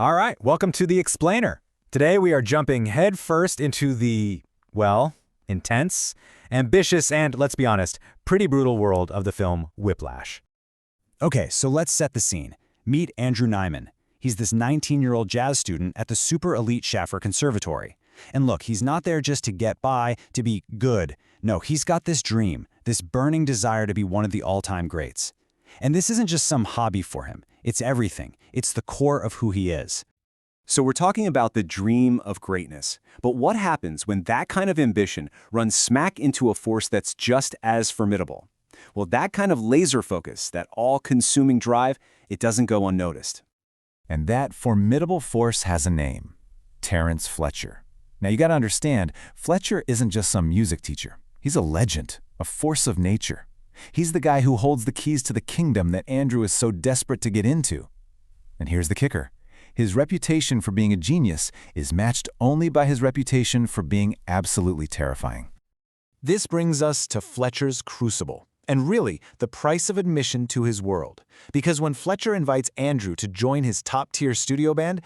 All right, welcome to The Explainer. Today we are jumping headfirst into the, well, intense, ambitious, and, let's be honest, pretty brutal world of the film Whiplash. Okay, so let's set the scene. Meet Andrew Neiman. He's this 19-year-old jazz student at the super elite Schaffer Conservatory. And look, he's not there just to get by, to be good. No, he's got this dream, this burning desire to be one of the all-time greats. And this isn't just some hobby for him. It's everything. It's the core of who he is. So we're talking about the dream of greatness. But what happens when that kind of ambition runs smack into a force that's just as formidable? Well, that kind of laser focus, that all-consuming drive, it doesn't go unnoticed. And that formidable force has a name: Terence Fletcher. Now you gotta understand, Fletcher isn't just some music teacher. He's a legend, a force of nature. He's the guy who holds the keys to the kingdom that Andrew is so desperate to get into. And here's the kicker. His reputation for being a genius is matched only by his reputation for being absolutely terrifying. This brings us to Fletcher's crucible, and really, the price of admission to his world. Because when Fletcher invites Andrew to join his top-tier studio band,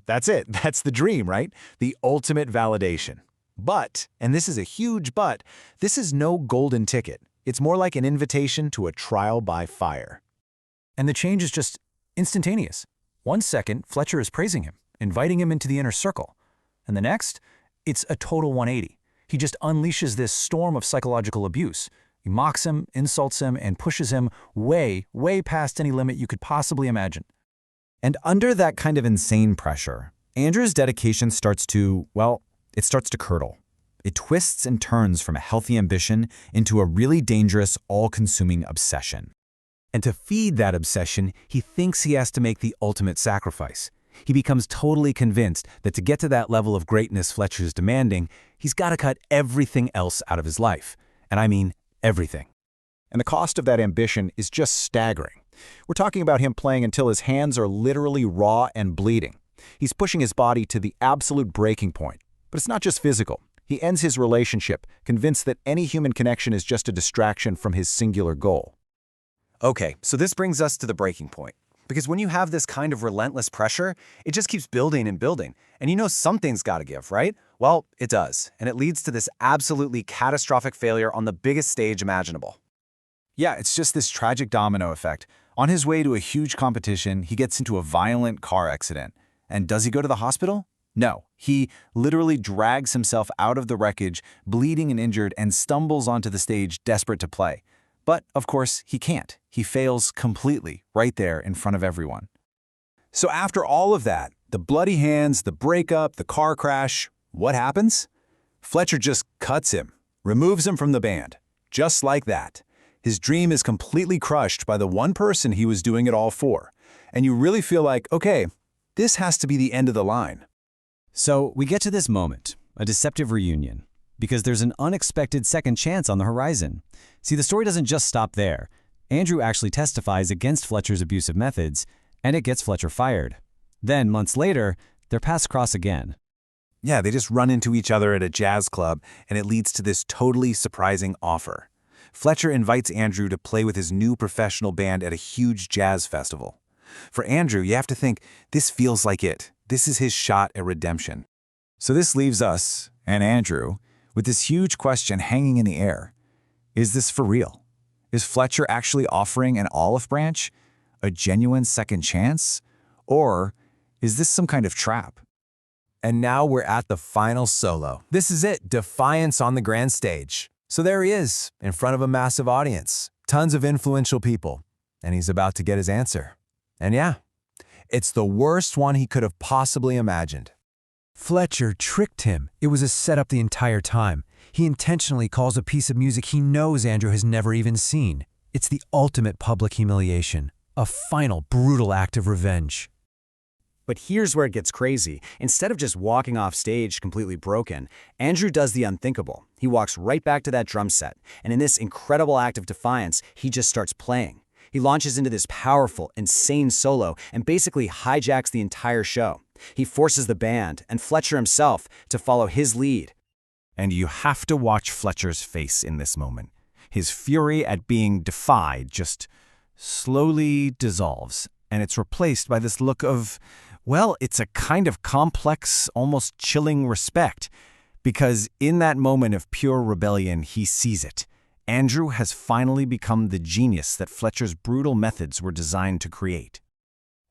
that's it. That's the dream, right? The ultimate validation. But, and this is a huge but, this is no golden ticket. It's more like an invitation to a trial by fire. And the change is just instantaneous. 1 second, Fletcher is praising him, inviting him into the inner circle. And the next, it's a total 180. He just unleashes this storm of psychological abuse. He mocks him, insults him, and pushes him way, way past any limit you could possibly imagine. And under that kind of insane pressure, Andrew's dedication starts to, well, it starts to curdle. It twists and turns from a healthy ambition into a really dangerous, all-consuming obsession. And to feed that obsession, he thinks he has to make the ultimate sacrifice. He becomes totally convinced that to get to that level of greatness Fletcher's demanding, he's got to cut everything else out of his life. And I mean everything. And the cost of that ambition is just staggering. We're talking about him playing until his hands are literally raw and bleeding. He's pushing his body to the absolute breaking point. But it's not just physical. He ends his relationship, convinced that any human connection is just a distraction from his singular goal. Okay, so this brings us to the breaking point. Because when you have this kind of relentless pressure, it just keeps building and building. And you know something's got to give, right? Well, it does. And it leads to this absolutely catastrophic failure on the biggest stage imaginable. Yeah, it's just this tragic domino effect. On his way to a huge competition, he gets into a violent car accident. And does he go to the hospital? No, he literally drags himself out of the wreckage, bleeding and injured, and stumbles onto the stage desperate to play. But, of course, he can't. He fails completely, right there in front of everyone. So after all of that, the bloody hands, the breakup, the car crash, what happens? Fletcher just cuts him, removes him from the band. Just like that. His dream is completely crushed by the one person he was doing it all for. And you really feel like, okay, this has to be the end of the line. So we get to this moment, a deceptive reunion, because there's an unexpected second chance on the horizon. See, the story doesn't just stop there. Andrew actually testifies against Fletcher's abusive methods, and it gets Fletcher fired. Then, months later, their paths cross again. Yeah, they just run into each other at a jazz club, and it leads to this totally surprising offer. Fletcher invites Andrew to play with his new professional band at a huge jazz festival. For Andrew, you have to think, this feels like it. This is his shot at redemption. So this leaves us, and Andrew, with this huge question hanging in the air. Is this for real? Is Fletcher actually offering an olive branch? A genuine second chance? Or is this some kind of trap? And now we're at the final solo. This is it, defiance on the grand stage. So there he is, in front of a massive audience, tons of influential people, and he's about to get his answer. And yeah, it's the worst one he could have possibly imagined. Fletcher tricked him. It was a setup the entire time. He intentionally calls a piece of music he knows Andrew has never even seen. It's the ultimate public humiliation, a final brutal act of revenge. But here's where it gets crazy. Instead of just walking off stage completely broken, Andrew does the unthinkable. He walks right back to that drum set, and in this incredible act of defiance, he just starts playing. He launches into this powerful, insane solo and basically hijacks the entire show. He forces the band, and Fletcher himself, to follow his lead. And you have to watch Fletcher's face in this moment. His fury at being defied just slowly dissolves, and it's replaced by this look of, Well, it's a kind of complex, almost chilling respect. Because in that moment of pure rebellion, he sees it. Andrew has finally become the genius that Fletcher's brutal methods were designed to create.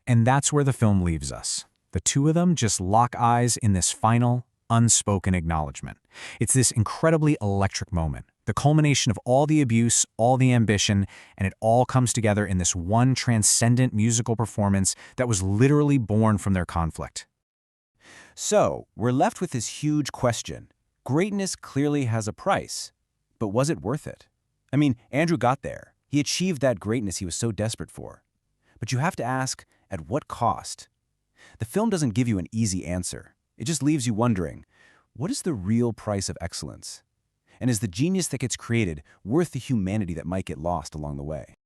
And that's where the film leaves us. The two of them just lock eyes in this final, unspoken acknowledgement. It's this incredibly electric moment, the culmination of all the abuse, all the ambition, and it all comes together in this one transcendent musical performance that was literally born from their conflict. So, we're left with this huge question. Greatness clearly has a price, but was it worth it? I mean, Andrew got there. He achieved that greatness he was so desperate for. But you have to ask, at what cost? The film doesn't give you an easy answer. It just leaves you wondering, what is the real price of excellence? And is the genius that gets created worth the humanity that might get lost along the way?